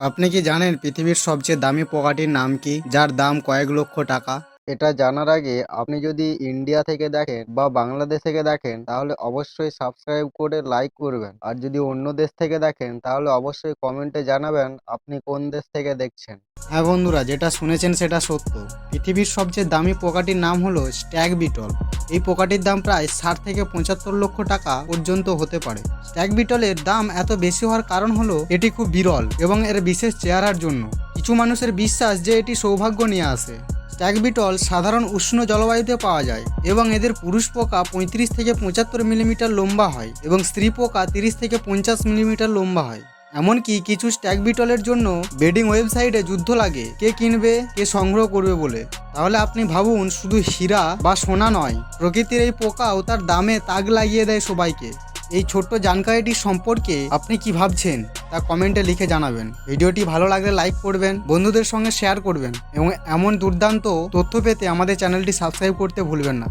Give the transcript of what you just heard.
আপনি কি জানেন পৃথিবীর সবচেয়ে দামি পোকাটির নাম কি, যার দাম কয়েক লক্ষ টাকা? এটা জানার আগে আপনি যদি ইন্ডিয়া থেকে দেখেন বা বাংলাদেশ থেকে দেখেন তাহলে অবশ্যই সাবস্ক্রাইব করে লাইক করবেন। আর যদি অন্য দেশ থেকে দেখেন তাহলে অবশ্যই কমেন্টে জানাবেন আপনি কোন দেশ থেকে দেখছেন। হ্যাঁ বন্ধুরা, যেটা শুনেছেন সেটা সত্য। পৃথিবীর সবচেয়ে দামি পোকাটির নাম হলো স্ট্যাগ বিটল। এই পোকাটির দাম প্রায় 60 থেকে 75 লক্ষ টাকা পর্যন্ত হতে পারে। স্ট্যাগ বিটলের দাম এত বেশি হওয়ার কারণ হলো এটি খুব বিরল এবং এর বিশেষ চেহারার জন্য। কিছু মানুষের বিশ্বাস যে এটি সৌভাগ্য নিয়ে আসে। স্ট্যাগ বিটল সাধারণ উষ্ণ জলবায়ুতে পাওয়া যায় এবং এদের পুরুষ পোকা 35 থেকে 75 মিলিমিটার লম্বা হয় এবং স্ত্রী পোকা 30 থেকে 50 মিলিমিটার লম্বা হয়। এমনকি কিছু স্ট্যাগ বিটলের জন্য বেডিং ওয়েবসাইটে যুদ্ধ লাগে কে কিনবে কে সংগ্রহ করবে বলে। তাহলে আপনি ভাবুন, শুধু হীরা বা সোনা নয়, প্রকৃতির এই পোকাও তার দামে তাক লাগিয়ে দেয় সবাইকে। এই ছোট্ট জানকারিটি সম্পর্কে আপনি কি ভাবছেন তা কমেন্টে লিখে জানাবেন। ভিডিওটি ভালো লাগলে লাইক করবেন, বন্ধুদের সঙ্গে শেয়ার করবেন এবং এমন দুর্দান্ত তথ্য পেতে আমাদের চ্যানেলটি সাবস্ক্রাইব করতে ভুলবেন না।